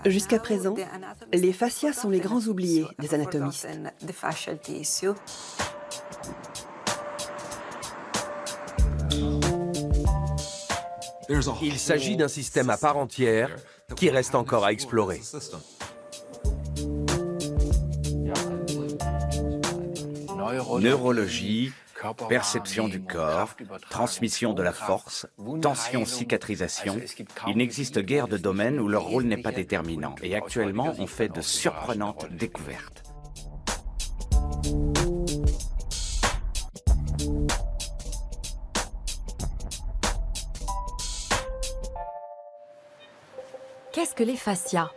Jusqu'à présent, les fascias sont les grands oubliés des anatomistes. Il s'agit d'un système à part entière qui reste encore à explorer. Neurologie, perception du corps, transmission de la force, tension, cicatrisation. Il n'existe guère de domaines où leur rôle n'est pas déterminant. Et actuellement, on fait de surprenantes découvertes. Qu'est-ce que les fascias?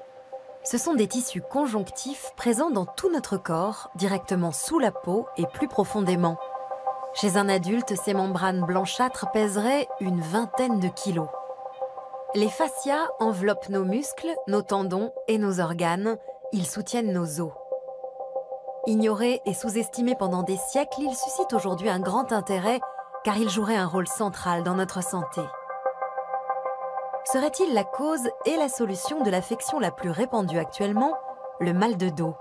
Ce sont des tissus conjonctifs présents dans tout notre corps, directement sous la peau et plus profondément. Chez un adulte, ces membranes blanchâtres pèseraient une vingtaine de kilos. Les fascias enveloppent nos muscles, nos tendons et nos organes. Ils soutiennent nos os. Ignorés et sous-estimés pendant des siècles, ils suscitent aujourd'hui un grand intérêt car ils joueraient un rôle central dans notre santé. Serait-il la cause et la solution de l'affection la plus répandue actuellement, le mal de dos?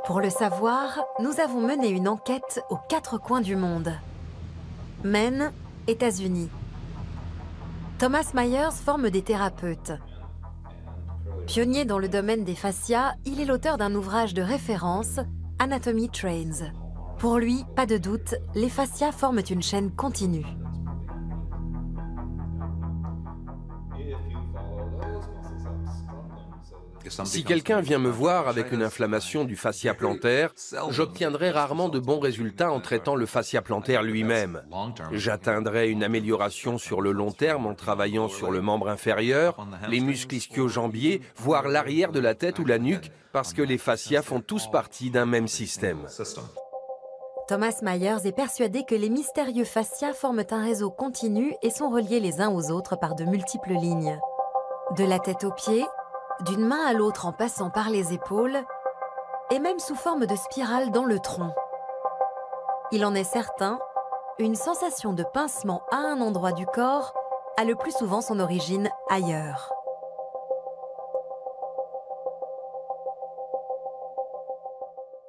Pour le savoir, nous avons mené une enquête aux 4 coins du monde. Maine, États-Unis. Thomas Myers forme des thérapeutes. Pionnier dans le domaine des fascias, il est l'auteur d'un ouvrage de référence, Anatomy Trains. Pour lui, pas de doute, les fascias forment une chaîne continue. Si quelqu'un vient me voir avec une inflammation du fascia plantaire, j'obtiendrai rarement de bons résultats en traitant le fascia plantaire lui-même. J'atteindrai une amélioration sur le long terme en travaillant sur le membre inférieur, les muscles ischio-jambiers, voire l'arrière de la tête ou la nuque, parce que les fascias font tous partie d'un même système. Thomas Myers est persuadé que les mystérieux fascias forment un réseau continu et sont reliés les uns aux autres par de multiples lignes. De la tête aux pieds, d'une main à l'autre en passant par les épaules, et même sous forme de spirale dans le tronc. Il en est certain, une sensation de pincement à un endroit du corps a le plus souvent son origine ailleurs.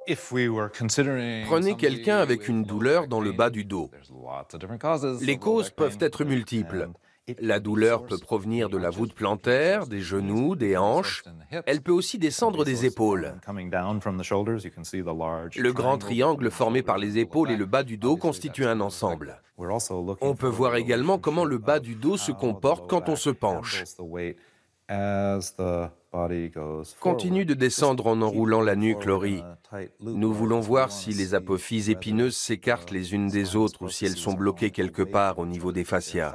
Prenez quelqu'un avec une douleur dans le bas du dos. Les causes peuvent être multiples. La douleur peut provenir de la voûte plantaire, des genoux, des hanches. Elle peut aussi descendre des épaules. Le grand triangle formé par les épaules et le bas du dos constitue un ensemble. On peut voir également comment le bas du dos se comporte quand on se penche. Continue de descendre en enroulant la nuque, Laurie. Nous voulons voir si les apophyses épineuses s'écartent les unes des autres ou si elles sont bloquées quelque part au niveau des fascias.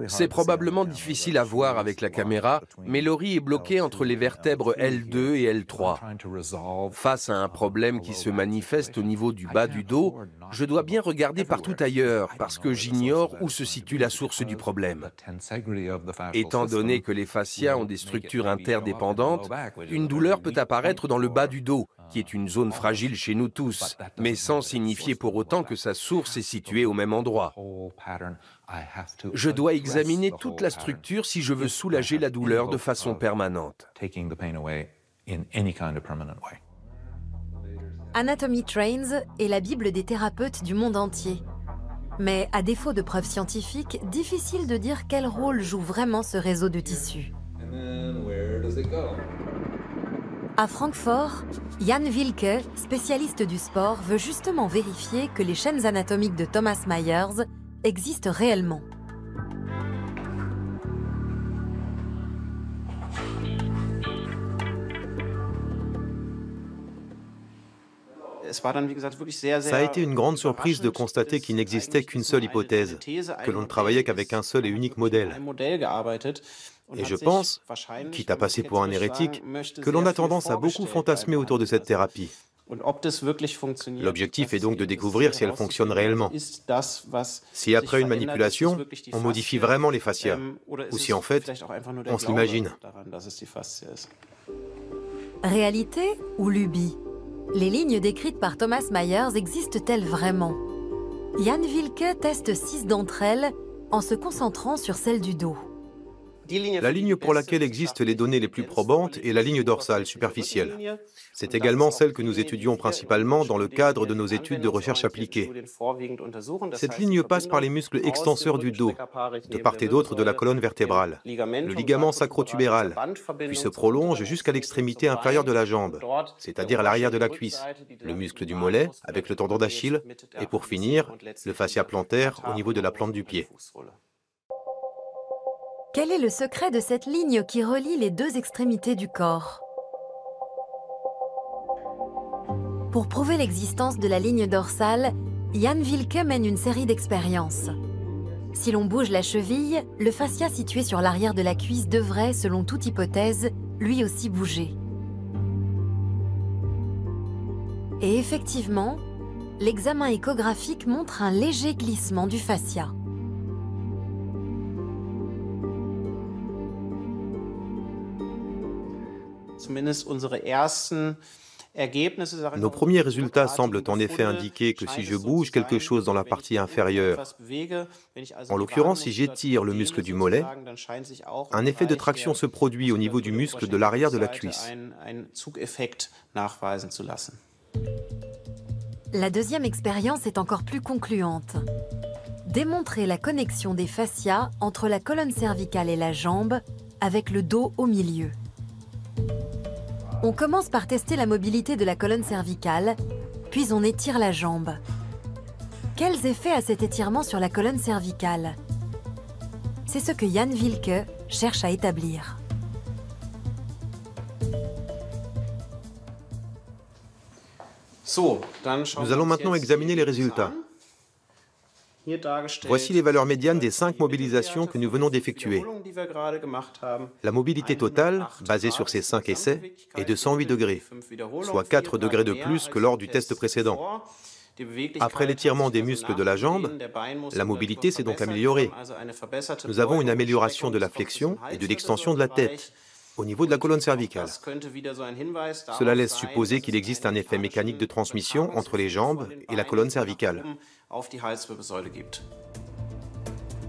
C'est probablement difficile à voir avec la caméra, mais Laurie est bloquée entre les vertèbres L2 et L3. Face à un problème qui se manifeste au niveau du bas du dos, je dois bien regarder partout ailleurs parce que j'ignore où se situe la source du problème. Étant donné que les fascias ont des structures interdépendantes, une douleur peut apparaître dans le bas du dos, qui est une zone fragile chez nous tous, mais sans signifier pour autant que sa source est située au même endroit. Je dois examiner toute la structure si je veux soulager la douleur de façon permanente. Anatomy Trains est la Bible des thérapeutes du monde entier. Mais à défaut de preuves scientifiques, difficile de dire quel rôle joue vraiment ce réseau de tissus. À Francfort, Jan Wilke, spécialiste du sport, veut justement vérifier que les chaînes anatomiques de Thomas Myers existent réellement. Ça a été une grande surprise de constater qu'il n'existait qu'une seule hypothèse, que l'on ne travaillait qu'avec un seul et unique modèle. Et je pense, quitte à passer pour un hérétique, que l'on a tendance à beaucoup fantasmer autour de cette thérapie. L'objectif est donc de découvrir si elle fonctionne réellement. Si après une manipulation, on modifie vraiment les fascias, ou si en fait, on se l'imagine. Réalité ou lubie? Les lignes décrites par Thomas Myers existent-elles vraiment? Jan Wilke teste 6 d'entre elles en se concentrant sur celle du dos. La ligne pour laquelle existent les données les plus probantes est la ligne dorsale superficielle. C'est également celle que nous étudions principalement dans le cadre de nos études de recherche appliquée. Cette ligne passe par les muscles extenseurs du dos, de part et d'autre de la colonne vertébrale, le ligament sacrotubéral, puis se prolonge jusqu'à l'extrémité inférieure de la jambe, c'est-à-dire l'arrière de la cuisse, le muscle du mollet avec le tendon d'Achille, et pour finir, le fascia plantaire au niveau de la plante du pied. Quel est le secret de cette ligne qui relie les deux extrémités du corps? Pour prouver l'existence de la ligne dorsale, Jan Wilke mène une série d'expériences. Si l'on bouge la cheville, le fascia situé sur l'arrière de la cuisse devrait, selon toute hypothèse, lui aussi bouger. Et effectivement, l'examen échographique montre un léger glissement du fascia. Nos premiers résultats semblent en effet indiquer que si je bouge quelque chose dans la partie inférieure, en l'occurrence si j'étire le muscle du mollet, un effet de traction se produit au niveau du muscle de l'arrière de la cuisse. La deuxième expérience est encore plus concluante. Démontrer la connexion des fascias entre la colonne cervicale et la jambe avec le dos au milieu. On commence par tester la mobilité de la colonne cervicale, puis on étire la jambe. Quels effets a cet étirement sur la colonne cervicale? C'est ce que Jan Wilke cherche à établir. Nous allons maintenant examiner les résultats. Voici les valeurs médianes des 5 mobilisations que nous venons d'effectuer. La mobilité totale, basée sur ces 5 essais, est de 108 degrés, soit 4 degrés de plus que lors du test précédent. Après l'étirement des muscles de la jambe, la mobilité s'est donc améliorée. Nous avons une amélioration de la flexion et de l'extension de la tête, au niveau de la colonne cervicale. Cela laisse supposer qu'il existe un effet mécanique de transmission entre les jambes et la colonne cervicale.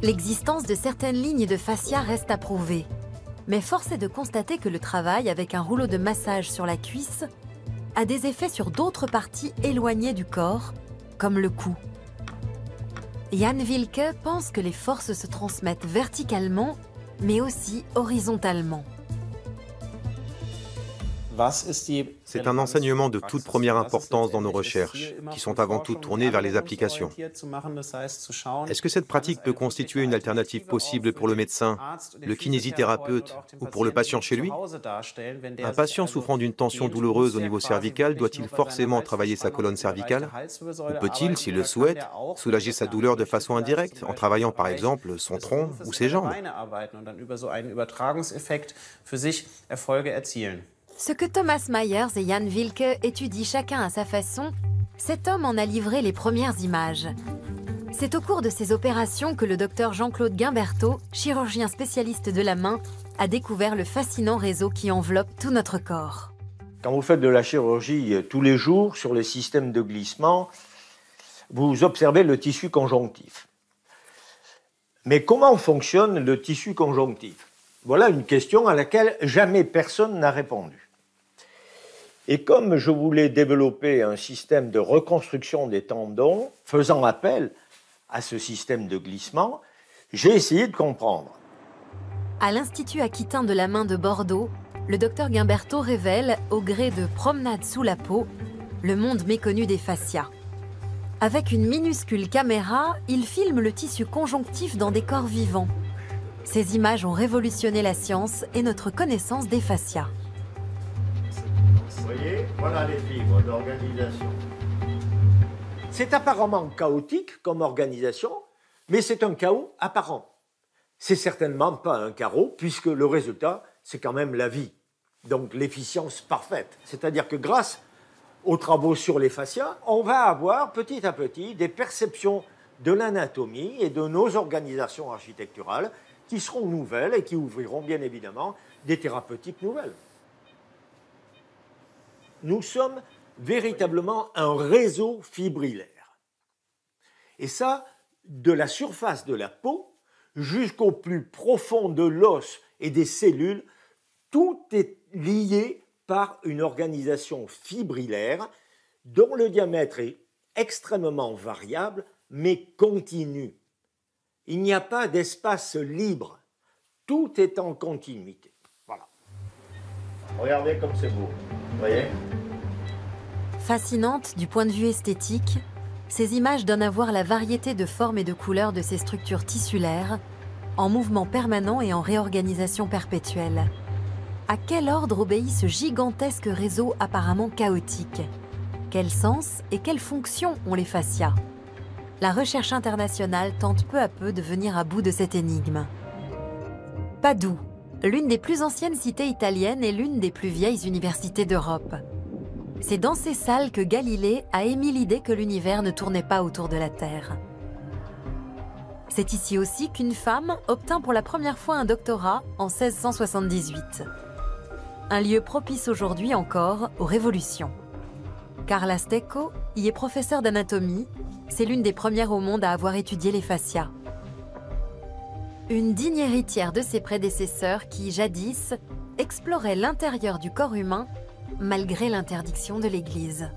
L'existence de certaines lignes de fascia reste à prouver. Mais force est de constater que le travail avec un rouleau de massage sur la cuisse a des effets sur d'autres parties éloignées du corps, comme le cou. Jan Wilke pense que les forces se transmettent verticalement, mais aussi horizontalement. C'est un enseignement de toute première importance dans nos recherches, qui sont avant tout tournées vers les applications. Est-ce que cette pratique peut constituer une alternative possible pour le médecin, le kinésithérapeute ou pour le patient chez lui? Un patient souffrant d'une tension douloureuse au niveau cervical doit-il forcément travailler sa colonne cervicale? Ou peut-il, s'il le souhaite, soulager sa douleur de façon indirecte, en travaillant par exemple son tronc ou ses jambes? Ce que Thomas Myers et Jan Wilke étudient chacun à sa façon, cet homme en a livré les premières images. C'est au cours de ces opérations que le docteur Jean-Claude Guimberteau, chirurgien spécialiste de la main, a découvert le fascinant réseau qui enveloppe tout notre corps. Quand vous faites de la chirurgie tous les jours sur les systèmes de glissement, vous observez le tissu conjonctif. Mais comment fonctionne le tissu conjonctif? Voilà une question à laquelle jamais personne n'a répondu. Et comme je voulais développer un système de reconstruction des tendons, faisant appel à ce système de glissement, j'ai essayé de comprendre. À l'Institut aquitain de la main de Bordeaux, le docteur Guimberteau révèle, au gré de Promenade sous la peau, le monde méconnu des fascias. Avec une minuscule caméra, il filme le tissu conjonctif dans des corps vivants. Ces images ont révolutionné la science et notre connaissance des fascias. Vous voyez, voilà les fibres d'organisation. C'est apparemment chaotique comme organisation, mais c'est un chaos apparent. C'est certainement pas un carreau, puisque le résultat, c'est quand même la vie. Donc l'efficience parfaite. C'est-à-dire que grâce aux travaux sur les fascias, on va avoir petit à petit des perceptions de l'anatomie et de nos organisations architecturales qui seront nouvelles et qui ouvriront bien évidemment des thérapeutiques nouvelles. Nous sommes véritablement un réseau fibrillaire. Et ça, de la surface de la peau jusqu'au plus profond de l'os et des cellules. Tout est lié par une organisation fibrillaire dont le diamètre est extrêmement variable, mais continu. Il n'y a pas d'espace libre. Tout est en continuité. Voilà. Regardez comme c'est beau. Vous voyez ? Fascinantes du point de vue esthétique, ces images donnent à voir la variété de formes et de couleurs de ces structures tissulaires, en mouvement permanent et en réorganisation perpétuelle. À quel ordre obéit ce gigantesque réseau apparemment chaotique? Quel sens et quelle fonction ont les fascias? La recherche internationale tente peu à peu de venir à bout de cette énigme. Padoue, l'une des plus anciennes cités italiennes et l'une des plus vieilles universités d'Europe. C'est dans ces salles que Galilée a émis l'idée que l'univers ne tournait pas autour de la Terre. C'est ici aussi qu'une femme obtint pour la première fois un doctorat en 1678. Un lieu propice aujourd'hui encore aux révolutions. Carla Stecco y est professeure d'anatomie. C'est l'une des premières au monde à avoir étudié les fascias. Une digne héritière de ses prédécesseurs qui, jadis, exploraient l'intérieur du corps humain malgré l'interdiction de l'Église.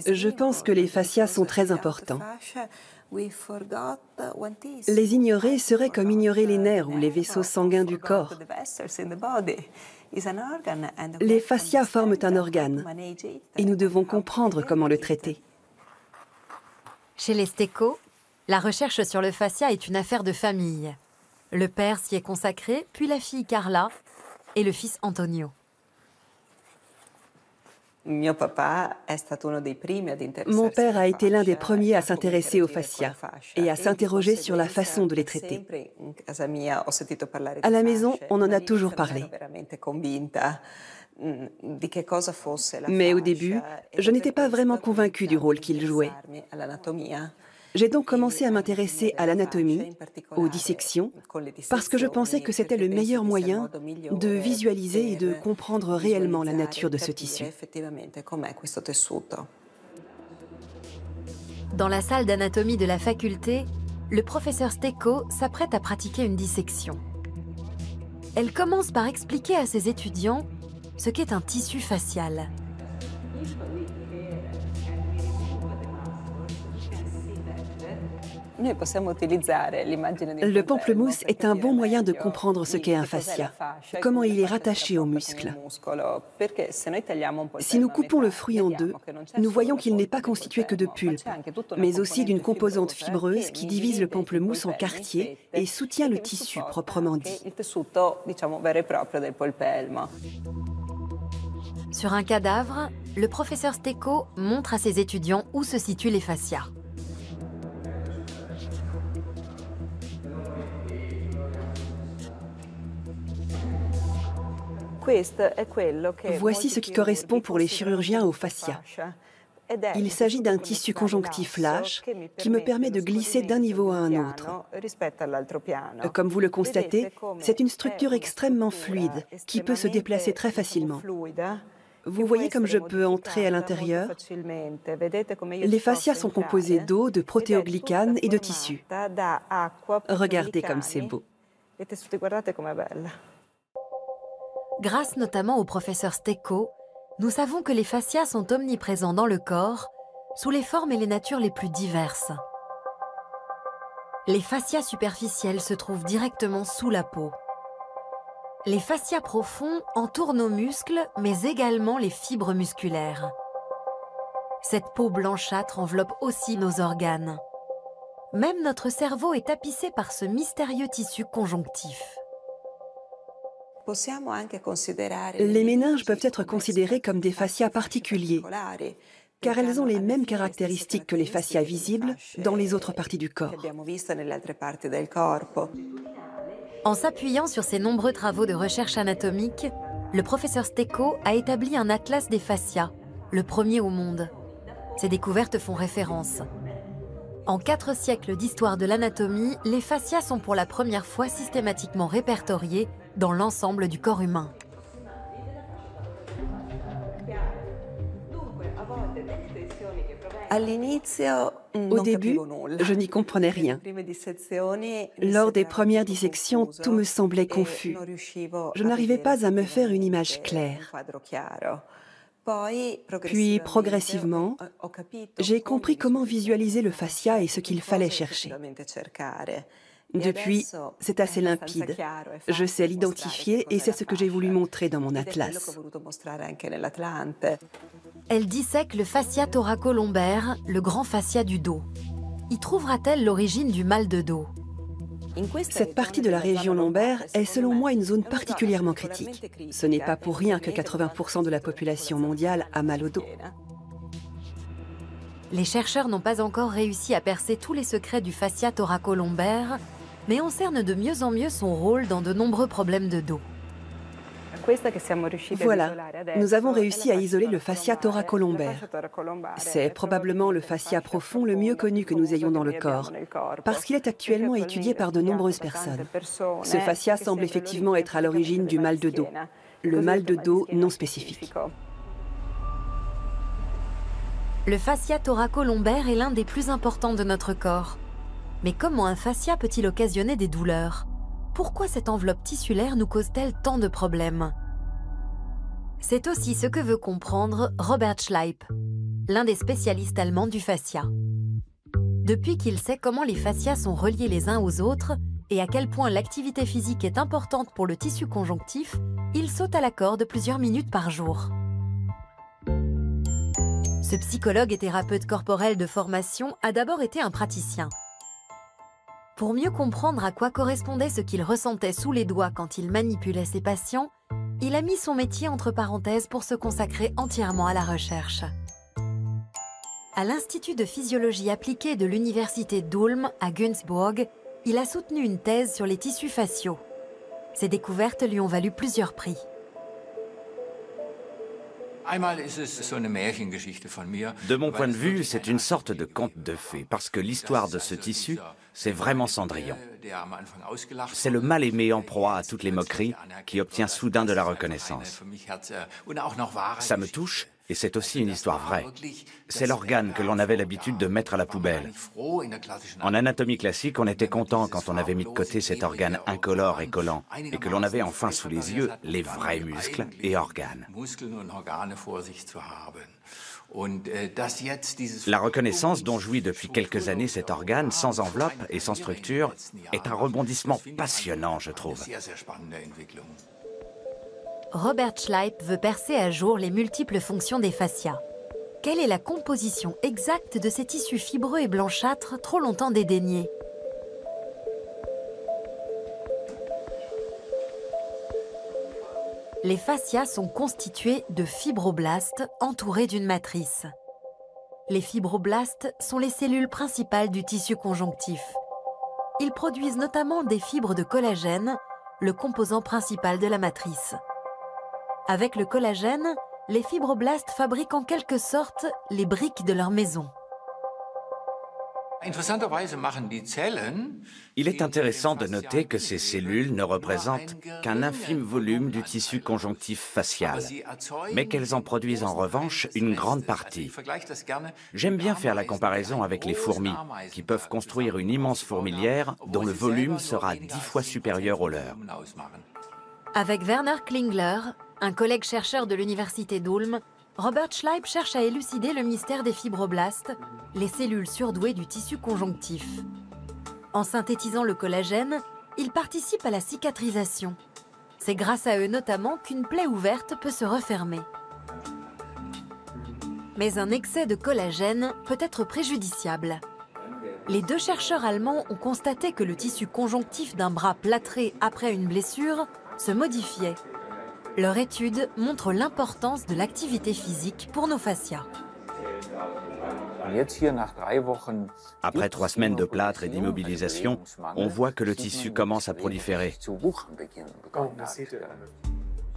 Je pense que les fascias sont très importants. Les ignorer serait comme ignorer les nerfs ou les vaisseaux sanguins du corps. Les fascias forment un organe et nous devons comprendre comment le traiter. Chez les Stecco, la recherche sur le fascia est une affaire de famille. Le père s'y est consacré, puis la fille Carla et le fils Antonio. Mon père a été l'un des premiers à s'intéresser aux fascias et à s'interroger sur la façon de les traiter. À la maison, on en a toujours parlé. Mais au début, je n'étais pas vraiment convaincue du rôle qu'il jouait. J'ai donc commencé à m'intéresser à l'anatomie, aux dissections, parce que je pensais que c'était le meilleur moyen de visualiser et de comprendre réellement la nature de ce tissu. Dans la salle d'anatomie de la faculté, le professeur Stecco s'apprête à pratiquer une dissection. Elle commence par expliquer à ses étudiants ce qu'est un tissu facial. Le pamplemousse est un bon moyen de comprendre ce qu'est un fascia, comment il est rattaché aux muscles. Si nous coupons le fruit en deux, nous voyons qu'il n'est pas constitué que de pulpe, mais aussi d'une composante fibreuse qui divise le pamplemousse en quartiers et soutient le tissu proprement dit. Sur un cadavre, le professeur Stecco montre à ses étudiants où se situent les fascias. Voici ce qui correspond pour les chirurgiens aux fascias. Il s'agit d'un tissu conjonctif lâche qui me permet de glisser d'un niveau à un autre. Comme vous le constatez, c'est une structure extrêmement fluide qui peut se déplacer très facilement. Vous voyez comme je peux entrer à l'intérieur? Les fascias sont composés d'eau, de protéoglycanes et de tissu. Regardez comme c'est beau. Grâce notamment au professeur Stecco, nous savons que les fascias sont omniprésents dans le corps, sous les formes et les natures les plus diverses. Les fascias superficiels se trouvent directement sous la peau. Les fascias profonds entourent nos muscles, mais également les fibres musculaires. Cette peau blanchâtre enveloppe aussi nos organes. Même notre cerveau est tapissé par ce mystérieux tissu conjonctif. Les méninges peuvent être considérés comme des fascias particuliers, car elles ont les mêmes caractéristiques que les fascias visibles dans les autres parties du corps. En s'appuyant sur ses nombreux travaux de recherche anatomique, le professeur Stecco a établi un atlas des fascias, le premier au monde. Ces découvertes font référence. En 4 siècles d'histoire de l'anatomie, les fascias sont pour la première fois systématiquement répertoriés dans l'ensemble du corps humain. Au début, je n'y comprenais rien. Lors des premières dissections, tout me semblait confus. Je n'arrivais pas à me faire une image claire. Puis, progressivement, j'ai compris comment visualiser le fascia et ce qu'il fallait chercher. Depuis, c'est assez limpide. Je sais l'identifier et c'est ce que j'ai voulu montrer dans mon atlas. Elle dissèque le fascia thoracolombaire, le grand fascia du dos. Y trouvera-t-elle l'origine du mal de dos? Cette partie de la région lombaire est selon moi une zone particulièrement critique. Ce n'est pas pour rien que 80% de la population mondiale a mal au dos. Les chercheurs n'ont pas encore réussi à percer tous les secrets du fascia thoracolombaire, mais on cerne de mieux en mieux son rôle dans de nombreux problèmes de dos. Voilà, nous avons réussi à isoler le fascia thoracolombaire. C'est probablement le fascia profond le mieux connu que nous ayons dans le corps, parce qu'il est actuellement étudié par de nombreuses personnes. Ce fascia semble effectivement être à l'origine du mal de dos, le mal de dos non spécifique. Le fascia thoracolombaire est l'un des plus importants de notre corps. Mais comment un fascia peut-il occasionner des douleurs? Pourquoi cette enveloppe tissulaire nous cause-t-elle tant de problèmes? C'est aussi ce que veut comprendre Robert Schleip, l'un des spécialistes allemands du fascia. Depuis qu'il sait comment les fascias sont reliés les uns aux autres et à quel point l'activité physique est importante pour le tissu conjonctif, il saute à la corde plusieurs minutes par jour. Ce psychologue et thérapeute corporel de formation a d'abord été un praticien. Pour mieux comprendre à quoi correspondait ce qu'il ressentait sous les doigts quand il manipulait ses patients, il a mis son métier entre parenthèses pour se consacrer entièrement à la recherche. À l'Institut de physiologie appliquée de l'université d'Ulm à Günzburg, il a soutenu une thèse sur les tissus faciaux. Ses découvertes lui ont valu plusieurs prix. De mon point de vue, c'est une sorte de conte de fées, parce que l'histoire de ce tissu, c'est vraiment Cendrillon. C'est le mal-aimé en proie à toutes les moqueries qui obtient soudain de la reconnaissance. Ça me touche, et c'est aussi une histoire vraie. C'est l'organe que l'on avait l'habitude de mettre à la poubelle. En anatomie classique, on était content quand on avait mis de côté cet organe incolore et collant, et que l'on avait enfin sous les yeux les vrais muscles et organes. La reconnaissance dont jouit depuis quelques années cet organe, sans enveloppe et sans structure, est un rebondissement passionnant, je trouve. Robert Schleip veut percer à jour les multiples fonctions des fascias. Quelle est la composition exacte de ces tissus fibreux et blanchâtres trop longtemps dédaignés? Les fascias sont constitués de fibroblastes entourés d'une matrice. Les fibroblastes sont les cellules principales du tissu conjonctif. Ils produisent notamment des fibres de collagène, le composant principal de la matrice. Avec le collagène, les fibroblastes fabriquent en quelque sorte les briques de leur maison. Il est intéressant de noter que ces cellules ne représentent qu'un infime volume du tissu conjonctif facial, mais qu'elles en produisent en revanche une grande partie. J'aime bien faire la comparaison avec les fourmis, qui peuvent construire une immense fourmilière dont le volume sera 10 fois supérieur au leur. Avec Werner Klingler, un collègue chercheur de l'université d'Ulm, Robert Schleip cherche à élucider le mystère des fibroblastes, les cellules surdouées du tissu conjonctif. En synthétisant le collagène, ils participent à la cicatrisation. C'est grâce à eux notamment qu'une plaie ouverte peut se refermer. Mais un excès de collagène peut être préjudiciable. Les deux chercheurs allemands ont constaté que le tissu conjonctif d'un bras plâtré après une blessure se modifiait. Leur étude montre l'importance de l'activité physique pour nos fascias. Après 3 semaines de plâtre et d'immobilisation, on voit que le tissu commence à proliférer.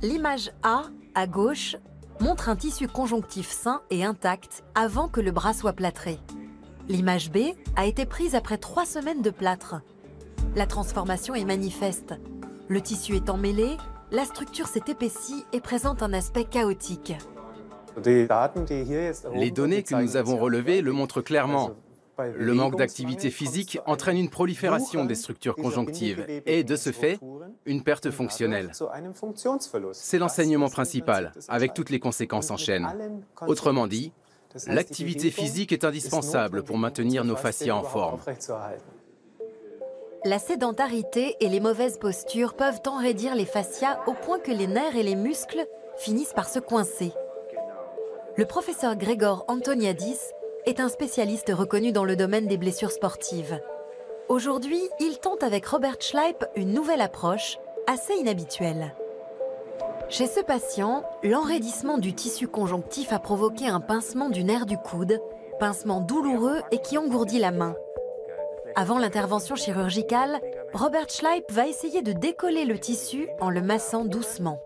L'image A, à gauche, montre un tissu conjonctif sain et intact avant que le bras soit plâtré. L'image B a été prise après 3 semaines de plâtre. La transformation est manifeste. Le tissu est emmêlé, la structure s'est épaissie et présente un aspect chaotique. Les données que nous avons relevées le montrent clairement. Le manque d'activité physique entraîne une prolifération des structures conjonctives et, de ce fait, une perte fonctionnelle. C'est l'enseignement principal, avec toutes les conséquences en chaîne. Autrement dit, l'activité physique est indispensable pour maintenir nos fascias en forme. La sédentarité et les mauvaises postures peuvent enraidir les fascias au point que les nerfs et les muscles finissent par se coincer. Le professeur Gregor Antoniadis est un spécialiste reconnu dans le domaine des blessures sportives. Aujourd'hui, il tente avec Robert Schleip une nouvelle approche, assez inhabituelle. Chez ce patient, l'enraidissement du tissu conjonctif a provoqué un pincement du nerf du coude, pincement douloureux et qui engourdit la main. Avant l'intervention chirurgicale, Robert Schleip va essayer de décoller le tissu en le massant doucement.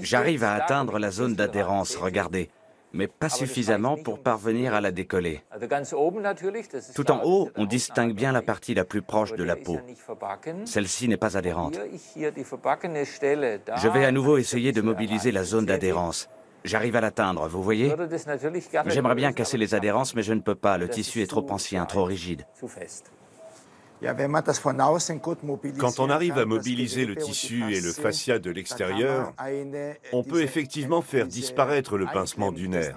J'arrive à atteindre la zone d'adhérence, regardez, mais pas suffisamment pour parvenir à la décoller. Tout en haut, on distingue bien la partie la plus proche de la peau. Celle-ci n'est pas adhérente. Je vais à nouveau essayer de mobiliser la zone d'adhérence. J'arrive à l'atteindre, vous voyez? J'aimerais bien casser les adhérences, mais je ne peux pas. Le tissu est trop ancien, trop rigide. Quand on arrive à mobiliser le tissu et le fascia de l'extérieur, on peut effectivement faire disparaître le pincement du nerf.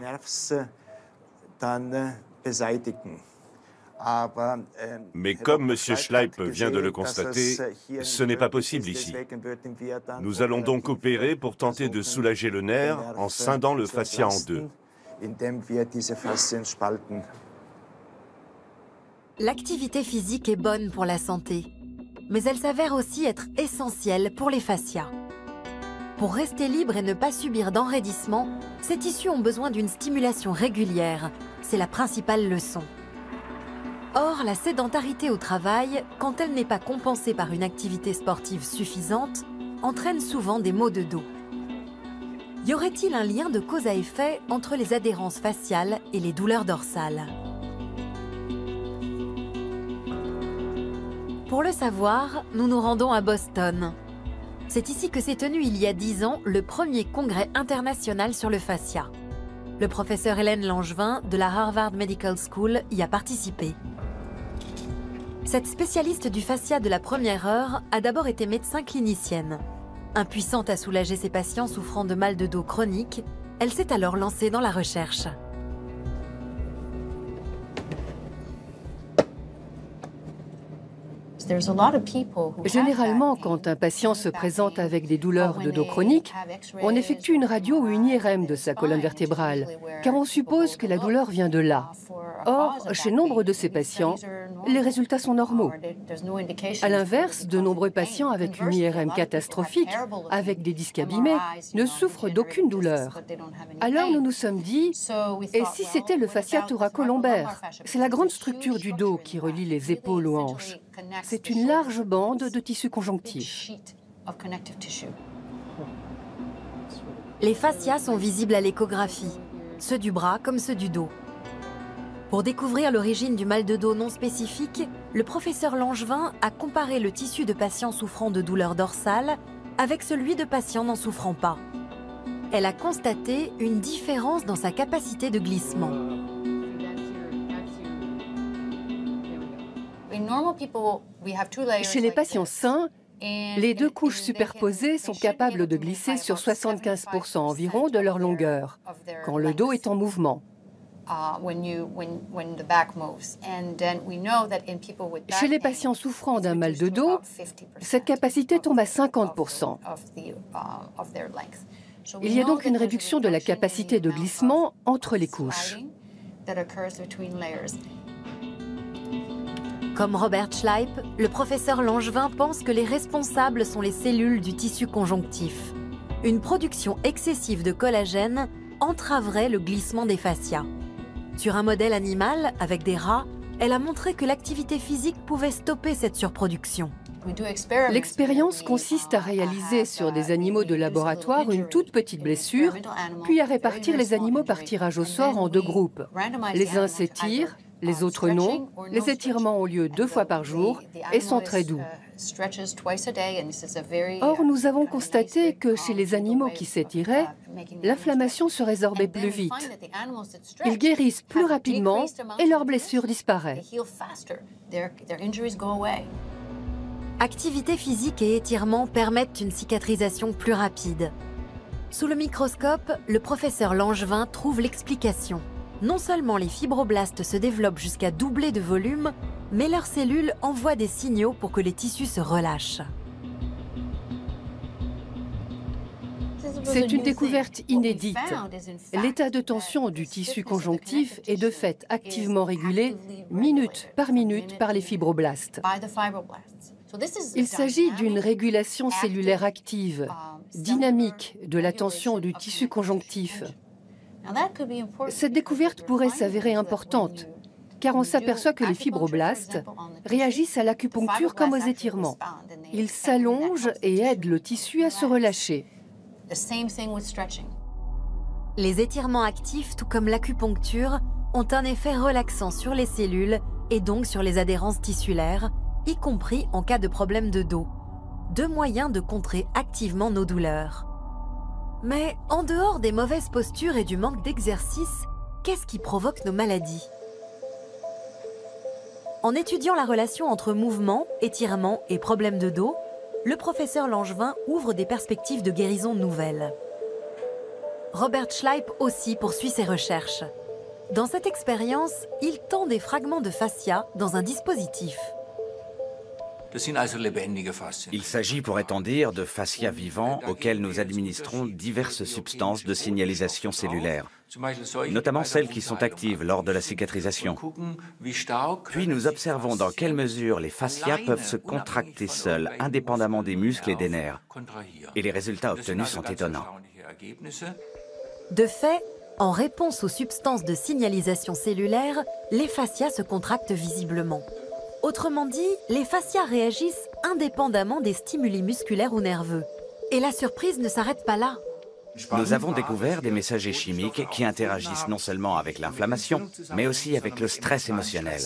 Mais comme M. Schleip vient de le constater, ce n'est pas possible ici. Nous allons donc opérer pour tenter de soulager le nerf en scindant le fascia en deux. L'activité physique est bonne pour la santé, mais elle s'avère aussi être essentielle pour les fascias. Pour rester libre et ne pas subir d'enraidissement, ces tissus ont besoin d'une stimulation régulière. C'est la principale leçon. Or, la sédentarité au travail, quand elle n'est pas compensée par une activité sportive suffisante, entraîne souvent des maux de dos. Y aurait-il un lien de cause à effet entre les adhérences faciales et les douleurs dorsales ? Pour le savoir, nous nous rendons à Boston. C'est ici que s'est tenu il y a 10 ans le premier congrès international sur le fascia. Le professeur Hélène Langevin de la Harvard Medical School y a participé. Cette spécialiste du fascia de la première heure a d'abord été médecin clinicienne. Impuissante à soulager ses patients souffrant de mal de dos chronique, elle s'est alors lancée dans la recherche. Généralement, quand un patient se présente avec des douleurs de dos chroniques, on effectue une radio ou une IRM de sa colonne vertébrale, car on suppose que la douleur vient de là. Or, chez nombre de ces patients, les résultats sont normaux. À l'inverse, de nombreux patients avec une IRM catastrophique, avec des disques abîmés, ne souffrent d'aucune douleur. Alors nous nous sommes dit, et si c'était le fascia thoracolombaire? C'est la grande structure du dos qui relie les épaules aux hanches. C'est une large bande de tissu conjonctif. Les fascias sont visibles à l'échographie, ceux du bras comme ceux du dos. Pour découvrir l'origine du mal de dos non spécifique, le professeur Langevin a comparé le tissu de patients souffrant de douleurs dorsales avec celui de patients n'en souffrant pas. Elle a constaté une différence dans sa capacité de glissement. Chez les patients sains, les deux couches superposées sont capables de glisser sur 75% environ de leur longueur, quand le dos est en mouvement. Chez les patients souffrant d'un mal de dos, cette capacité tombe à 50%. Il y a donc une réduction de la capacité de glissement entre les couches. Comme Robert Schleip, le professeur Langevin pense que les responsables sont les cellules du tissu conjonctif. Une production excessive de collagène entraverait le glissement des fascias. Sur un modèle animal, avec des rats, elle a montré que l'activité physique pouvait stopper cette surproduction. L'expérience consiste à réaliser sur des animaux de laboratoire une toute petite blessure, puis à répartir les animaux par tirage au sort en deux groupes. Les uns s'étirent, les autres non. Les étirements ont lieu 2 fois par jour et sont très doux. Or, nous avons constaté que chez les animaux qui s'étiraient, l'inflammation se résorbait plus vite. Ils guérissent plus rapidement et leur blessure disparaît. Activité physique et étirement permettent une cicatrisation plus rapide. Sous le microscope, le professeur Langevin trouve l'explication. Non seulement les fibroblastes se développent jusqu'à doubler de volume, mais leurs cellules envoient des signaux pour que les tissus se relâchent. C'est une découverte inédite. L'état de tension du tissu conjonctif est de fait activement régulé minute par les fibroblastes. Il s'agit d'une régulation cellulaire active, dynamique de la tension du tissu conjonctif. Cette découverte pourrait s'avérer importante, car on s'aperçoit que les fibroblastes réagissent à l'acupuncture comme aux étirements. Ils s'allongent et aident le tissu à se relâcher. Les étirements actifs, tout comme l'acupuncture, ont un effet relaxant sur les cellules et donc sur les adhérences tissulaires, y compris en cas de problème de dos. Deux moyens de contrer activement nos douleurs. Mais en dehors des mauvaises postures et du manque d'exercice, qu'est-ce qui provoque nos maladies? En étudiant la relation entre mouvement, étirement et problèmes de dos, le professeur Langevin ouvre des perspectives de guérison nouvelles. Robert Schleip aussi poursuit ses recherches. Dans cette expérience, il tend des fragments de fascia dans un dispositif. Il s'agit, pourrait-on dire, de fascia vivants auxquels nous administrons diverses substances de signalisation cellulaire, notamment celles qui sont actives lors de la cicatrisation. Puis nous observons dans quelle mesure les fascias peuvent se contracter seuls, indépendamment des muscles et des nerfs. Et les résultats obtenus sont étonnants. De fait, en réponse aux substances de signalisation cellulaire, les fascias se contractent visiblement. Autrement dit, les fascias réagissent indépendamment des stimuli musculaires ou nerveux. Et la surprise ne s'arrête pas là. Nous avons découvert des messagers chimiques qui interagissent non seulement avec l'inflammation, mais aussi avec le stress émotionnel.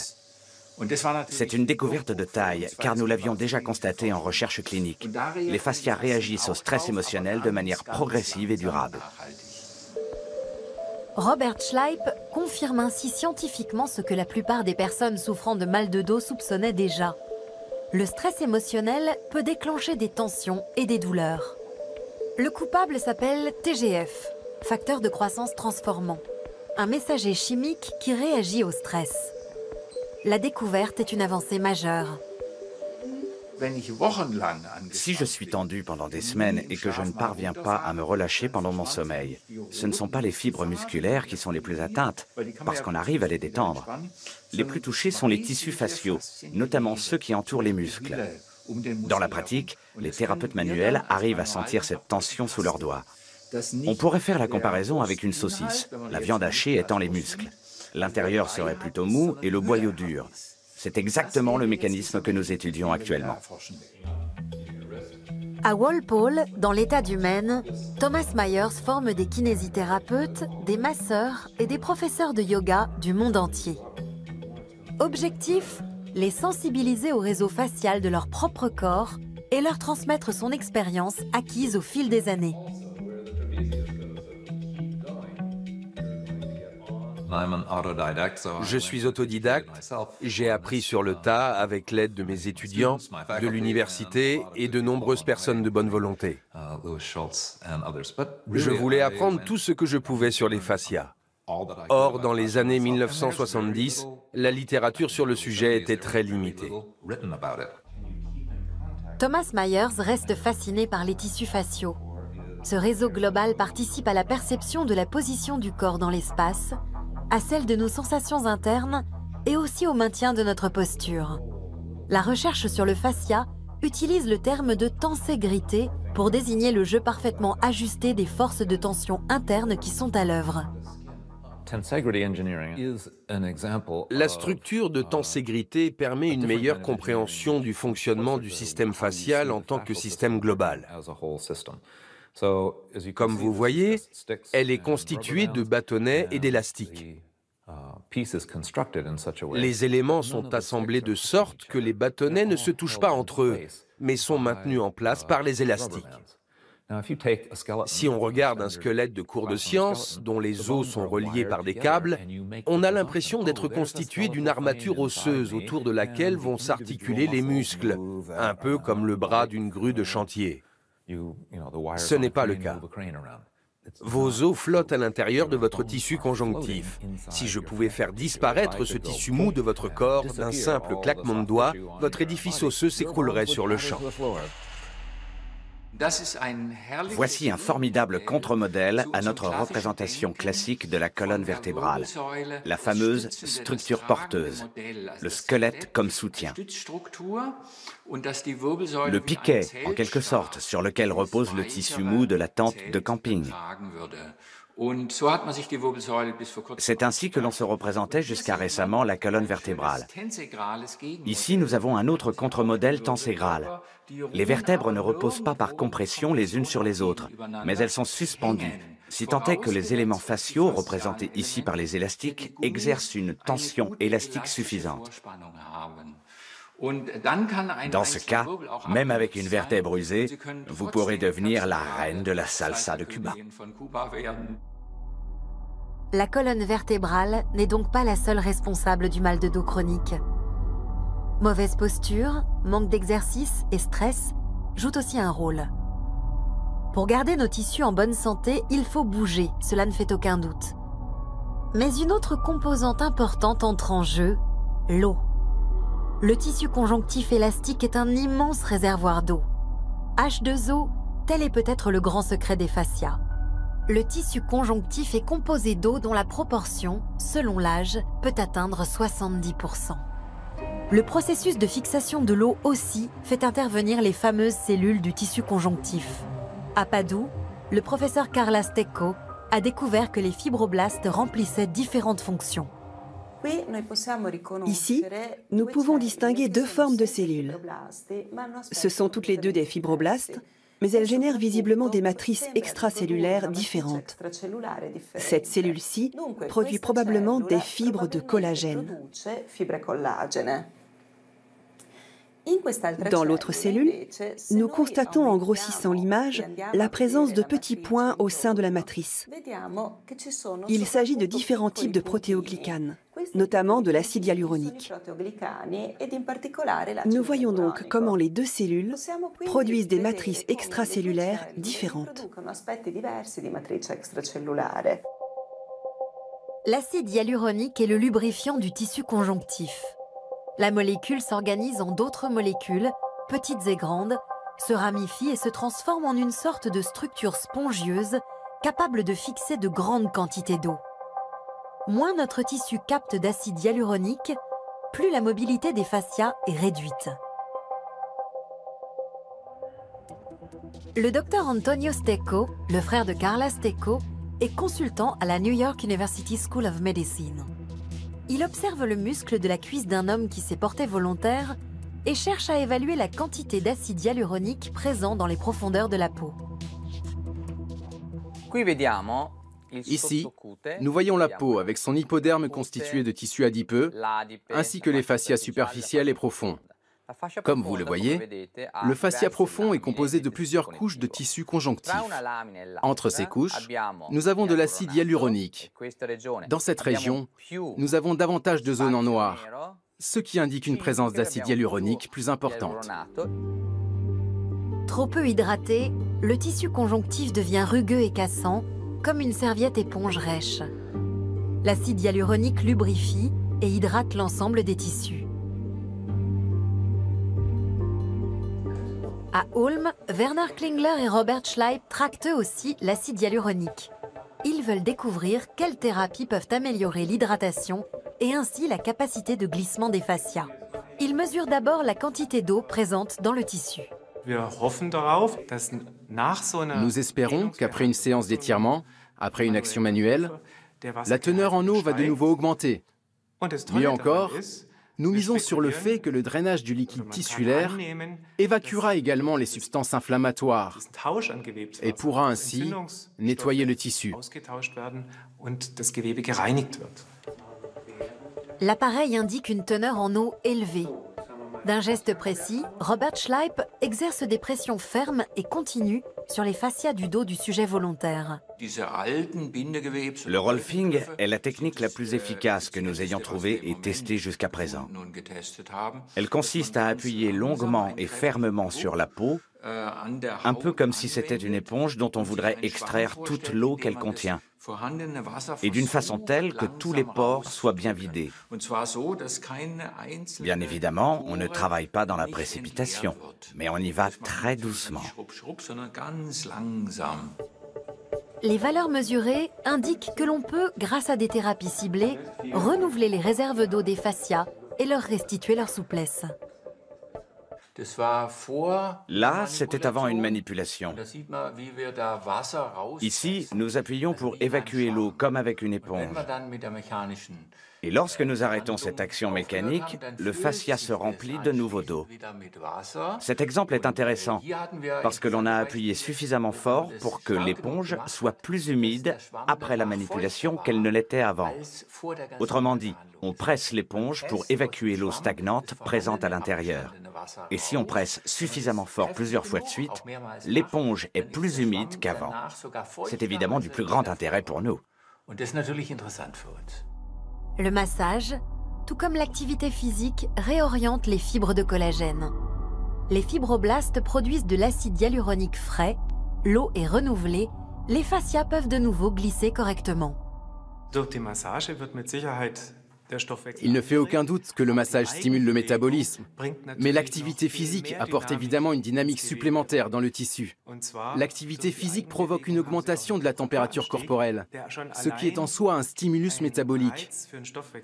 C'est une découverte de taille, car nous l'avions déjà constaté en recherche clinique. Les fascias réagissent au stress émotionnel de manière progressive et durable. Robert Schleip confirme ainsi scientifiquement ce que la plupart des personnes souffrant de mal de dos soupçonnaient déjà. Le stress émotionnel peut déclencher des tensions et des douleurs. Le coupable s'appelle TGF, facteur de croissance transformant, un messager chimique qui réagit au stress. La découverte est une avancée majeure. Si je suis tendu pendant des semaines et que je ne parviens pas à me relâcher pendant mon sommeil, ce ne sont pas les fibres musculaires qui sont les plus atteintes, parce qu'on arrive à les détendre. Les plus touchés sont les tissus faciaux, notamment ceux qui entourent les muscles. Dans la pratique, les thérapeutes manuels arrivent à sentir cette tension sous leurs doigts. On pourrait faire la comparaison avec une saucisse, la viande hachée étant les muscles. L'intérieur serait plutôt mou et le boyau dur. C'est exactement le mécanisme que nous étudions actuellement. À Walpole, dans l'État du Maine, Thomas Myers forme des kinésithérapeutes, des masseurs et des professeurs de yoga du monde entier. Objectif, les sensibiliser au réseau facial de leur propre corps et leur transmettre son expérience acquise au fil des années. Je suis autodidacte, j'ai appris sur le tas avec l'aide de mes étudiants, de l'université et de nombreuses personnes de bonne volonté. Je voulais apprendre tout ce que je pouvais sur les fascias. Or, dans les années 1970, la littérature sur le sujet était très limitée. Thomas Myers reste fasciné par les tissus faciaux. Ce réseau global participe à la perception de la position du corps dans l'espace, à celle de nos sensations internes et aussi au maintien de notre posture. La recherche sur le fascia utilise le terme de tenségrité pour désigner le jeu parfaitement ajusté des forces de tension internes qui sont à l'œuvre. La structure de tenségrité permet une meilleure compréhension du fonctionnement du système facial en tant que système global. Comme vous voyez, elle est constituée de bâtonnets et d'élastiques. Les éléments sont assemblés de sorte que les bâtonnets ne se touchent pas entre eux, mais sont maintenus en place par les élastiques. Si on regarde un squelette de cours de science, dont les os sont reliés par des câbles, on a l'impression d'être constitué d'une armature osseuse autour de laquelle vont s'articuler les muscles, un peu comme le bras d'une grue de chantier. Ce n'est pas le cas. Vos os flottent à l'intérieur de votre tissu conjonctif. Si je pouvais faire disparaître ce tissu mou de votre corps d'un simple claquement de doigts, votre édifice osseux s'écroulerait sur le champ. Voici un formidable contre-modèle à notre représentation classique de la colonne vertébrale, la fameuse structure porteuse, le squelette comme soutien. Le piquet, en quelque sorte, sur lequel repose le tissu mou de la tente de camping. C'est ainsi que l'on se représentait jusqu'à récemment la colonne vertébrale. Ici, nous avons un autre contre-modèle tenségral. Les vertèbres ne reposent pas par compression les unes sur les autres, mais elles sont suspendues, si tant est que les éléments faciaux, représentés ici par les élastiques, exercent une tension élastique suffisante. Dans ce cas, même avec une vertèbre usée, vous pourrez devenir la reine de la salsa de Cuba. La colonne vertébrale n'est donc pas la seule responsable du mal de dos chronique. Mauvaise posture, manque d'exercice et stress jouent aussi un rôle. Pour garder nos tissus en bonne santé, il faut bouger, cela ne fait aucun doute. Mais une autre composante importante entre en jeu, l'eau. Le tissu conjonctif élastique est un immense réservoir d'eau. H2O, tel est peut-être le grand secret des fascias. Le tissu conjonctif est composé d'eau dont la proportion, selon l'âge, peut atteindre 70%. Le processus de fixation de l'eau aussi fait intervenir les fameuses cellules du tissu conjonctif. À Padoue, le professeur Carla Stecco a découvert que les fibroblastes remplissaient différentes fonctions. Ici, nous pouvons distinguer deux formes de cellules. Ce sont toutes les deux des fibroblastes, mais elles génèrent visiblement des matrices extracellulaires différentes. Cette cellule-ci produit probablement des fibres de collagène. Dans l'autre cellule, nous constatons en grossissant l'image la présence de petits points au sein de la matrice. Il s'agit de différents types de protéoglycanes, notamment de l'acide hyaluronique. Nous voyons donc comment les deux cellules produisent des matrices extracellulaires différentes. L'acide hyaluronique est le lubrifiant du tissu conjonctif. La molécule s'organise en d'autres molécules, petites et grandes, se ramifie et se transforme en une sorte de structure spongieuse capable de fixer de grandes quantités d'eau. Moins notre tissu capte d'acide hyaluronique, plus la mobilité des fascias est réduite. Le docteur Antonio Stecco, le frère de Carla Stecco, est consultant à la New York University School of Medicine. Il observe le muscle de la cuisse d'un homme qui s'est porté volontaire et cherche à évaluer la quantité d'acide hyaluronique présent dans les profondeurs de la peau. Ici, nous voyons la peau avec son hypoderme constitué de tissus adipeux, ainsi que les fascias superficiels et profonds. Comme vous le voyez, le fascia profond est composé de plusieurs couches de tissus conjonctifs. Entre ces couches, nous avons de l'acide hyaluronique. Dans cette région, nous avons davantage de zones en noir, ce qui indique une présence d'acide hyaluronique plus importante. Trop peu hydraté, le tissu conjonctif devient rugueux et cassant, comme une serviette éponge rêche. L'acide hyaluronique lubrifie et hydrate l'ensemble des tissus. À Ulm, Werner Klingler et Robert Schleip tractent eux aussi l'acide hyaluronique. Ils veulent découvrir quelles thérapies peuvent améliorer l'hydratation et ainsi la capacité de glissement des fascias. Ils mesurent d'abord la quantité d'eau présente dans le tissu. Nous espérons qu'après une séance d'étirement, après une action manuelle, la teneur en eau va de nouveau augmenter. Mieux encore, nous misons sur le fait que le drainage du liquide tissulaire évacuera également les substances inflammatoires et pourra ainsi nettoyer le tissu. L'appareil indique une teneur en eau élevée. D'un geste précis, Robert Schleip exerce des pressions fermes et continues sur les fascias du dos du sujet volontaire. Le rolfing est la technique la plus efficace que nous ayons trouvée et testée jusqu'à présent. Elle consiste à appuyer longuement et fermement sur la peau, un peu comme si c'était une éponge dont on voudrait extraire toute l'eau qu'elle contient, et d'une façon telle que tous les pores soient bien vidés. Bien évidemment, on ne travaille pas dans la précipitation, mais on y va très doucement. Les valeurs mesurées indiquent que l'on peut, grâce à des thérapies ciblées, renouveler les réserves d'eau des fascias et leur restituer leur souplesse. Là, c'était avant une manipulation. Ici, nous appuyons pour évacuer l'eau comme avec une éponge. Et lorsque nous arrêtons cette action mécanique, le fascia se remplit de nouveau d'eau. Cet exemple est intéressant parce que l'on a appuyé suffisamment fort pour que l'éponge soit plus humide après la manipulation qu'elle ne l'était avant. Autrement dit, on presse l'éponge pour évacuer l'eau stagnante présente à l'intérieur. Et si on presse suffisamment fort plusieurs fois de suite, l'éponge est plus humide qu'avant. C'est évidemment du plus grand intérêt pour nous. Le massage, tout comme l'activité physique, réoriente les fibres de collagène. Les fibroblastes produisent de l'acide hyaluronique frais, l'eau est renouvelée, les fascias peuvent de nouveau glisser correctement. Il ne fait aucun doute que le massage stimule le métabolisme, mais l'activité physique apporte évidemment une dynamique supplémentaire dans le tissu. L'activité physique provoque une augmentation de la température corporelle, ce qui est en soi un stimulus métabolique.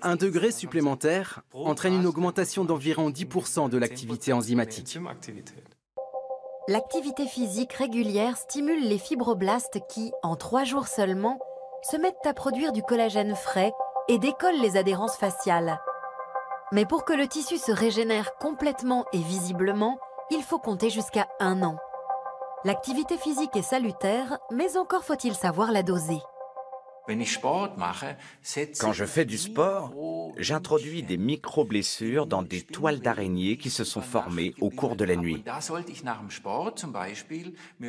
1 degré supplémentaire entraîne une augmentation d'environ 10% de l'activité enzymatique. L'activité physique régulière stimule les fibroblastes qui, en 3 jours seulement, se mettent à produire du collagène frais et décolle les adhérences faciales. Mais pour que le tissu se régénère complètement et visiblement, il faut compter jusqu'à 1 an. L'activité physique est salutaire, mais encore faut-il savoir la doser. Quand je fais du sport, j'introduis des micro-blessures dans des toiles d'araignée qui se sont formées au cours de la nuit.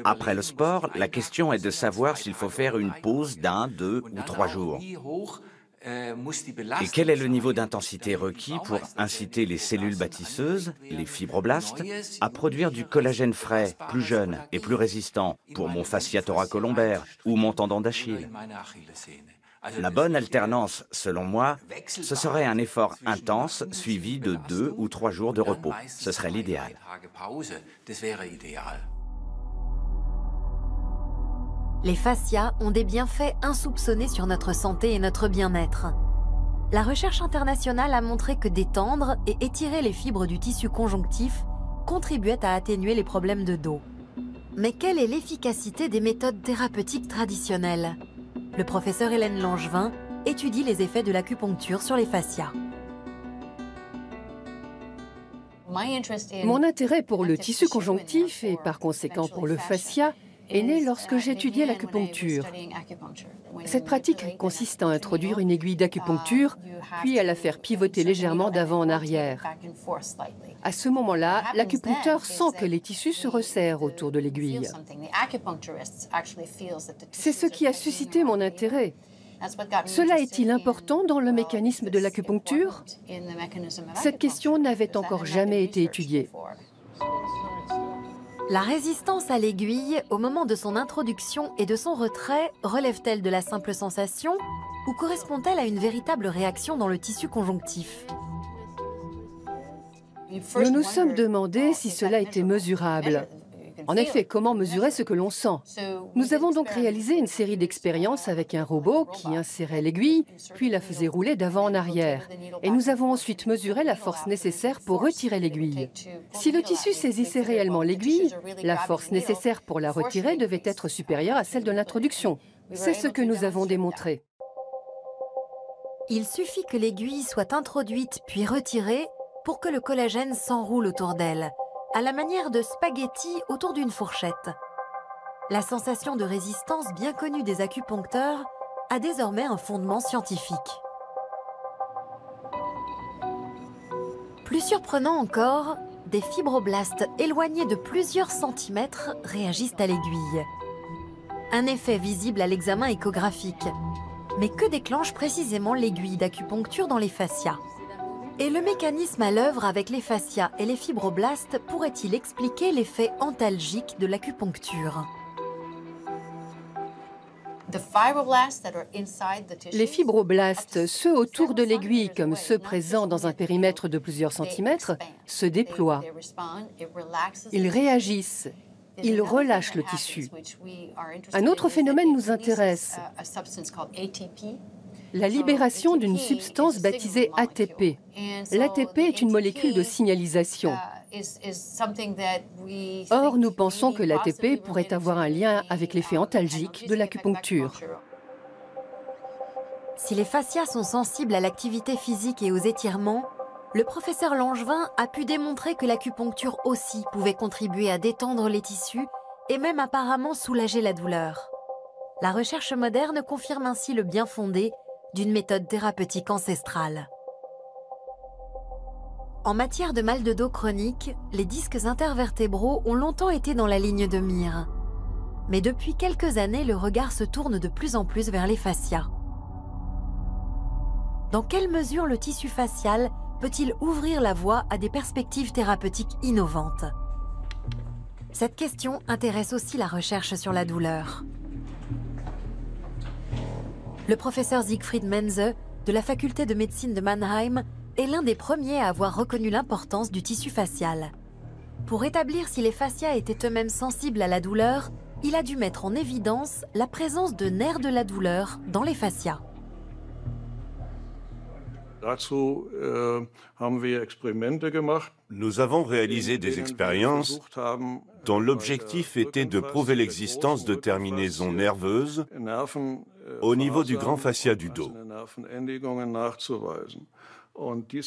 Après le sport, la question est de savoir s'il faut faire une pause d'1, 2 ou 3 jours. Et quel est le niveau d'intensité requis pour inciter les cellules bâtisseuses, les fibroblastes, à produire du collagène frais, plus jeune et plus résistant pour mon fascia thoracolombaire ou mon tendon d'Achille? La bonne alternance, selon moi, ce serait un effort intense suivi de 2 ou 3 jours de repos. Ce serait l'idéal. Les fascias ont des bienfaits insoupçonnés sur notre santé et notre bien-être. La recherche internationale a montré que détendre et étirer les fibres du tissu conjonctif contribuait à atténuer les problèmes de dos. Mais quelle est l'efficacité des méthodes thérapeutiques traditionnelles? Le professeur Hélène Langevin étudie les effets de l'acupuncture sur les fascias. Mon intérêt pour le tissu conjonctif et par conséquent pour le fascia est né lorsque j'étudiais l'acupuncture. Cette pratique consiste à introduire une aiguille d'acupuncture, puis à la faire pivoter légèrement d'avant en arrière. À ce moment-là, l'acupuncteur sent que les tissus se resserrent autour de l'aiguille. C'est ce qui a suscité mon intérêt. Cela est-il important dans le mécanisme de l'acupuncture? Cette question n'avait encore jamais été étudiée. La résistance à l'aiguille au moment de son introduction et de son retrait relève-t-elle de la simple sensation ou correspond-elle à une véritable réaction dans le tissu conjonctif? Nous nous sommes demandé si cela était mesurable. En effet, comment mesurer ce que l'on sent? Nous avons donc réalisé une série d'expériences avec un robot qui insérait l'aiguille, puis la faisait rouler d'avant en arrière. Et nous avons ensuite mesuré la force nécessaire pour retirer l'aiguille. Si le tissu saisissait réellement l'aiguille, la force nécessaire pour la retirer devait être supérieure à celle de l'introduction. C'est ce que nous avons démontré. Il suffit que l'aiguille soit introduite puis retirée pour que le collagène s'enroule autour d'elle, à la manière de spaghettis autour d'une fourchette. La sensation de résistance bien connue des acupuncteurs a désormais un fondement scientifique. Plus surprenant encore, des fibroblastes éloignés de plusieurs centimètres réagissent à l'aiguille. Un effet visible à l'examen échographique. Mais que déclenche précisément l'aiguille d'acupuncture dans les fascias? Et le mécanisme à l'œuvre avec les fascias et les fibroblastes pourrait-il expliquer l'effet antalgique de l'acupuncture? Les fibroblastes, ceux autour de l'aiguille comme ceux présents dans un périmètre de plusieurs centimètres, se déploient. Ils réagissent, ils relâchent le tissu. Un autre phénomène nous intéresse, la libération d'une substance baptisée ATP. L'ATP est une molécule de signalisation. Or, nous pensons que l'ATP pourrait avoir un lien avec l'effet antalgique de l'acupuncture. Si les fascias sont sensibles à l'activité physique et aux étirements, le professeur Langevin a pu démontrer que l'acupuncture aussi pouvait contribuer à détendre les tissus et même apparemment soulager la douleur. La recherche moderne confirme ainsi le bien fondé d'une méthode thérapeutique ancestrale. En matière de mal de dos chronique, les disques intervertébraux ont longtemps été dans la ligne de mire. Mais depuis quelques années, le regard se tourne de plus en plus vers les fascias. Dans quelle mesure le tissu facial peut-il ouvrir la voie à des perspectives thérapeutiques innovantes? Cette question intéresse aussi la recherche sur la douleur. Le professeur Siegfried Menze, de la faculté de médecine de Mannheim, est l'un des premiers à avoir reconnu l'importance du tissu facial. Pour établir si les fascias étaient eux-mêmes sensibles à la douleur, il a dû mettre en évidence la présence de nerfs de la douleur dans les fascias. Nous avons réalisé des expériences dont l'objectif était de prouver l'existence de terminaisons nerveuses au niveau du grand fascia du dos.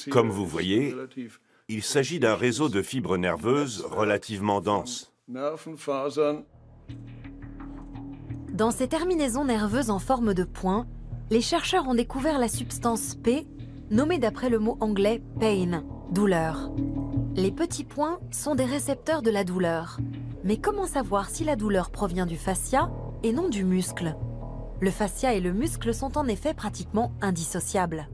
Comme vous voyez, il s'agit d'un réseau de fibres nerveuses relativement dense. Dans ces terminaisons nerveuses en forme de points, les chercheurs ont découvert la substance P, nommée d'après le mot anglais « pain », douleur. Les petits points sont des récepteurs de la douleur. Mais comment savoir si la douleur provient du fascia et non du muscle? Le fascia et le muscle sont en effet pratiquement indissociables.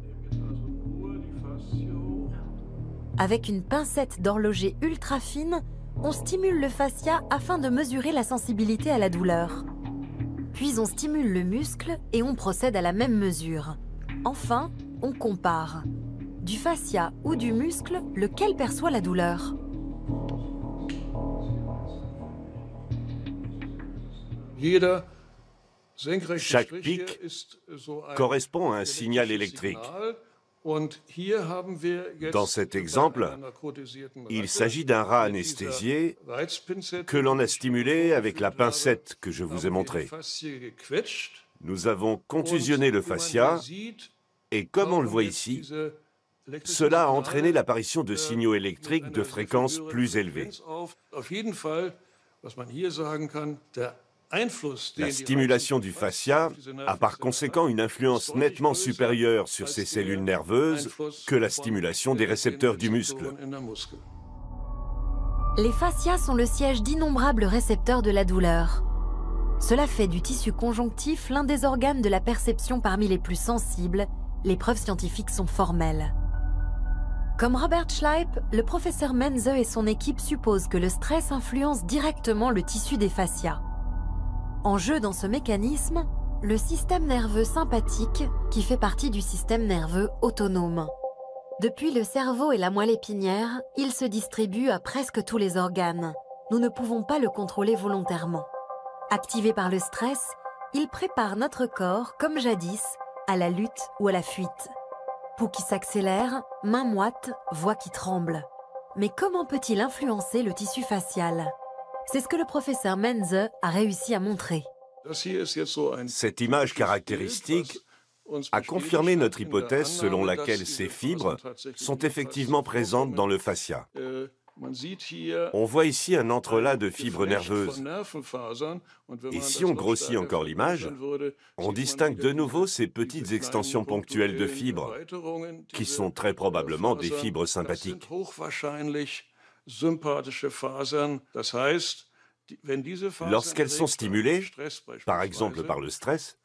Avec une pincette d'horloger ultra fine, on stimule le fascia afin de mesurer la sensibilité à la douleur. Puis on stimule le muscle et on procède à la même mesure. Enfin, on compare. Du fascia ou du muscle, lequel perçoit la douleur? Chaque pic correspond à un signal électrique. Dans cet exemple, il s'agit d'un rat anesthésié que l'on a stimulé avec la pincette que je vous ai montrée. Nous avons contusionné le fascia et comme on le voit ici, cela a entraîné l'apparition de signaux électriques de fréquence plus élevée. La stimulation du fascia a par conséquent une influence nettement supérieure sur ces cellules nerveuses que la stimulation des récepteurs du muscle. Les fascias sont le siège d'innombrables récepteurs de la douleur. Cela fait du tissu conjonctif l'un des organes de la perception parmi les plus sensibles. Les preuves scientifiques sont formelles. Comme Robert Schleip, le professeur Menze et son équipe supposent que le stress influence directement le tissu des fascias. En jeu dans ce mécanisme, le système nerveux sympathique qui fait partie du système nerveux autonome. Depuis le cerveau et la moelle épinière, il se distribue à presque tous les organes. Nous ne pouvons pas le contrôler volontairement. Activé par le stress, il prépare notre corps, comme jadis, à la lutte ou à la fuite. Pouls qui s'accélère, mains moites, voix qui tremblent. Mais comment peut-il influencer le tissu facial? C'est ce que le professeur Menze a réussi à montrer. Cette image caractéristique a confirmé notre hypothèse selon laquelle ces fibres sont effectivement présentes dans le fascia. On voit ici un entrelac de fibres nerveuses. Et si on grossit encore l'image, on distingue de nouveau ces petites extensions ponctuelles de fibres, qui sont très probablement des fibres sympathiques. Lorsqu'elles sont stimulées, par exemple par le stress,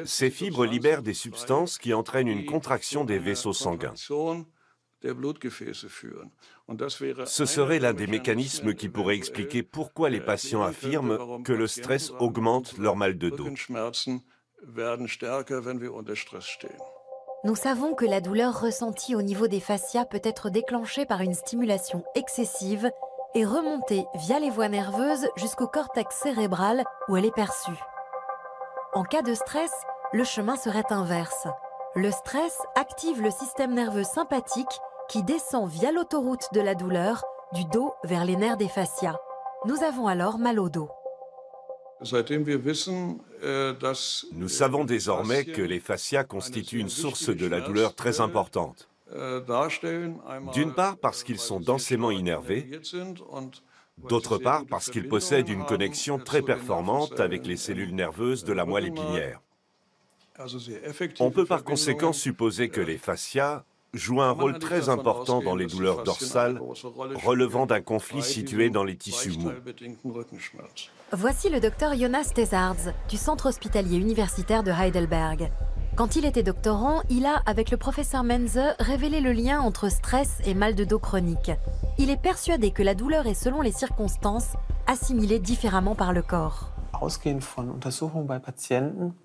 ces fibres libèrent des substances qui entraînent une contraction des vaisseaux sanguins. Ce serait l'un des mécanismes qui pourrait expliquer pourquoi les patients affirment que le stress augmente leur mal de dos. Nous savons que la douleur ressentie au niveau des fascias peut être déclenchée par une stimulation excessive et remonter via les voies nerveuses jusqu'au cortex cérébral où elle est perçue. En cas de stress, le chemin serait inverse. Le stress active le système nerveux sympathique qui descend via l'autoroute de la douleur du dos vers les nerfs des fascias. Nous avons alors mal au dos. Nous savons désormais que les fascias constituent une source de la douleur très importante. D'une part parce qu'ils sont densément innervés, d'autre part parce qu'ils possèdent une connexion très performante avec les cellules nerveuses de la moelle épinière. On peut par conséquent supposer que les fascias jouent un rôle très important dans les douleurs dorsales relevant d'un conflit situé dans les tissus mous. Voici le docteur Jonas Thesards du centre hospitalier universitaire de Heidelberg. Quand il était doctorant, il a, avec le professeur Menze, révélé le lien entre stress et mal de dos chronique. Il est persuadé que la douleur est, selon les circonstances, assimilée différemment par le corps.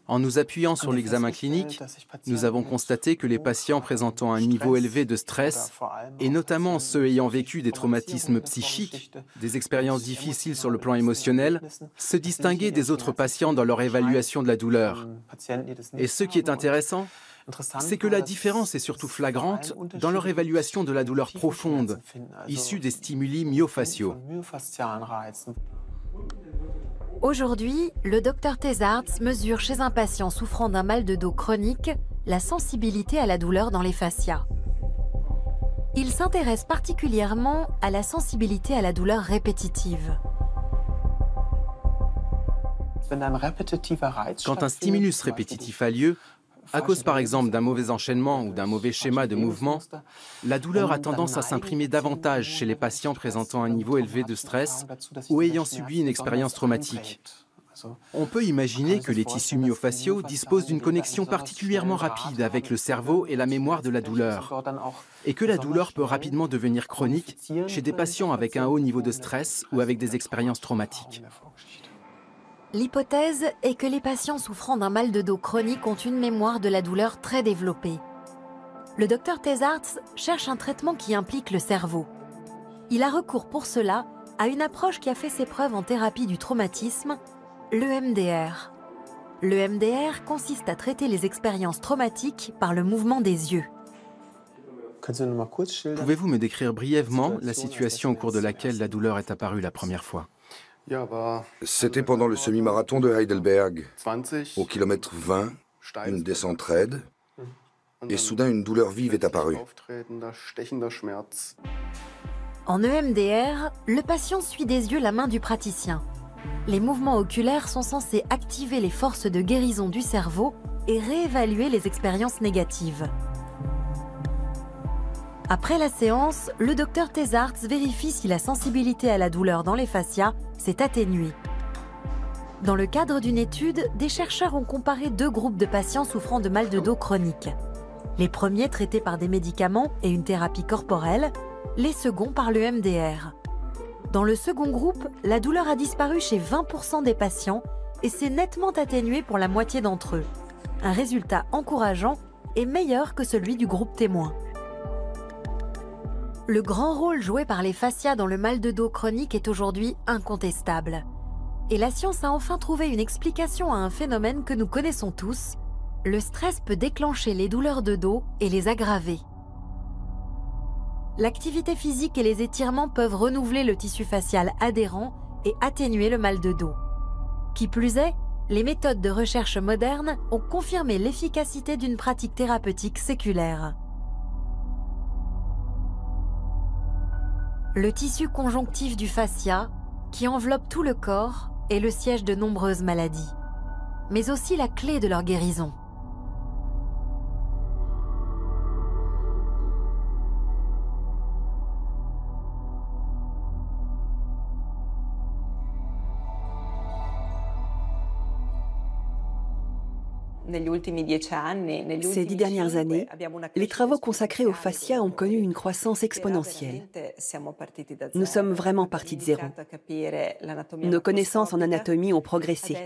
En nous appuyant sur l'examen clinique, nous avons constaté que les patients présentant un niveau élevé de stress, et notamment ceux ayant vécu des traumatismes psychiques, des expériences difficiles sur le plan émotionnel, se distinguaient des autres patients dans leur évaluation de la douleur. Et ce qui est intéressant, c'est que la différence est surtout flagrante dans leur évaluation de la douleur profonde, issue des stimuli myofasciaux. Aujourd'hui, le docteur Thesards mesure chez un patient souffrant d'un mal de dos chronique la sensibilité à la douleur dans les fascias. Il s'intéresse particulièrement à la sensibilité à la douleur répétitive. Quand un stimulus répétitif a lieu, à cause par exemple d'un mauvais enchaînement ou d'un mauvais schéma de mouvement, la douleur a tendance à s'imprimer davantage chez les patients présentant un niveau élevé de stress ou ayant subi une expérience traumatique. On peut imaginer que les tissus myofasciaux disposent d'une connexion particulièrement rapide avec le cerveau et la mémoire de la douleur, et que la douleur peut rapidement devenir chronique chez des patients avec un haut niveau de stress ou avec des expériences traumatiques. L'hypothèse est que les patients souffrant d'un mal de dos chronique ont une mémoire de la douleur très développée. Le docteur Thesards cherche un traitement qui implique le cerveau. Il a recours pour cela à une approche qui a fait ses preuves en thérapie du traumatisme, l'EMDR. L'EMDR consiste à traiter les expériences traumatiques par le mouvement des yeux. Pouvez-vous me décrire brièvement la situation au cours de laquelle la douleur est apparue la première fois ? C'était pendant le semi-marathon de Heidelberg. Au kilomètre 20, une descente raide, et soudain une douleur vive est apparue. En EMDR, le patient suit des yeux la main du praticien. Les mouvements oculaires sont censés activer les forces de guérison du cerveau et réévaluer les expériences négatives. Après la séance, le docteur Thesards vérifie si la sensibilité à la douleur dans les fascias s'est atténuée. Dans le cadre d'une étude, des chercheurs ont comparé deux groupes de patients souffrant de mal de dos chronique. Les premiers traités par des médicaments et une thérapie corporelle, les seconds par le MDR. Dans le second groupe, la douleur a disparu chez 20% des patients et s'est nettement atténuée pour la moitié d'entre eux. Un résultat encourageant et meilleur que celui du groupe témoin. Le grand rôle joué par les fascias dans le mal de dos chronique est aujourd'hui incontestable. Et la science a enfin trouvé une explication à un phénomène que nous connaissons tous. Le stress peut déclencher les douleurs de dos et les aggraver. L'activité physique et les étirements peuvent renouveler le tissu facial adhérent et atténuer le mal de dos. Qui plus est, les méthodes de recherche modernes ont confirmé l'efficacité d'une pratique thérapeutique séculaire. Le tissu conjonctif du fascia, qui enveloppe tout le corps, est le siège de nombreuses maladies, mais aussi la clé de leur guérison. Ces 10 dernières années, les travaux consacrés au fascia ont connu une croissance exponentielle. Nous sommes vraiment partis de zéro. Nos connaissances en anatomie ont progressé.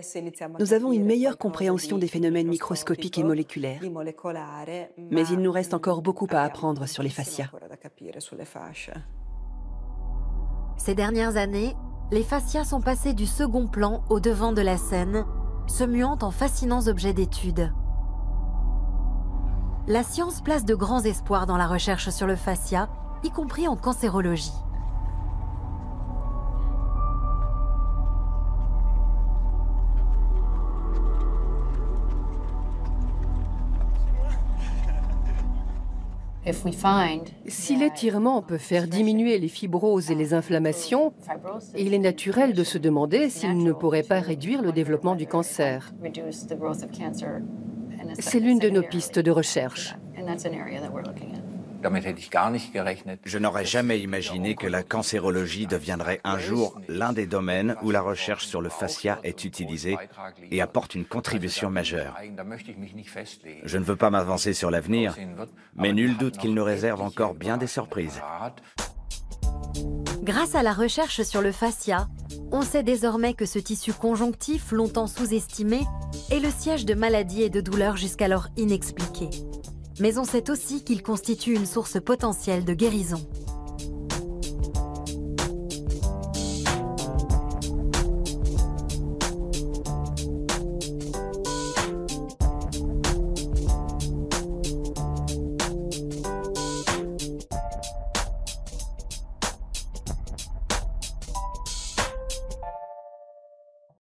Nous avons une meilleure compréhension des phénomènes microscopiques et moléculaires. Mais il nous reste encore beaucoup à apprendre sur les fascias. Ces dernières années, les fascias sont passés du second plan au devant de la scène, se muant en fascinants objets d'étude. La science place de grands espoirs dans la recherche sur le fascia, y compris en cancérologie. Si l'étirement peut faire diminuer les fibroses et les inflammations, il est naturel de se demander s'il ne pourrait pas réduire le développement du cancer. C'est l'une de nos pistes de recherche. Je n'aurais jamais imaginé que la cancérologie deviendrait un jour l'un des domaines où la recherche sur le fascia est utilisée et apporte une contribution majeure. Je ne veux pas m'avancer sur l'avenir, mais nul doute qu'il nous réserve encore bien des surprises. Grâce à la recherche sur le fascia, on sait désormais que ce tissu conjonctif, longtemps sous-estimé, est le siège de maladies et de douleurs jusqu'alors inexpliquées. Mais on sait aussi qu'il constitue une source potentielle de guérison.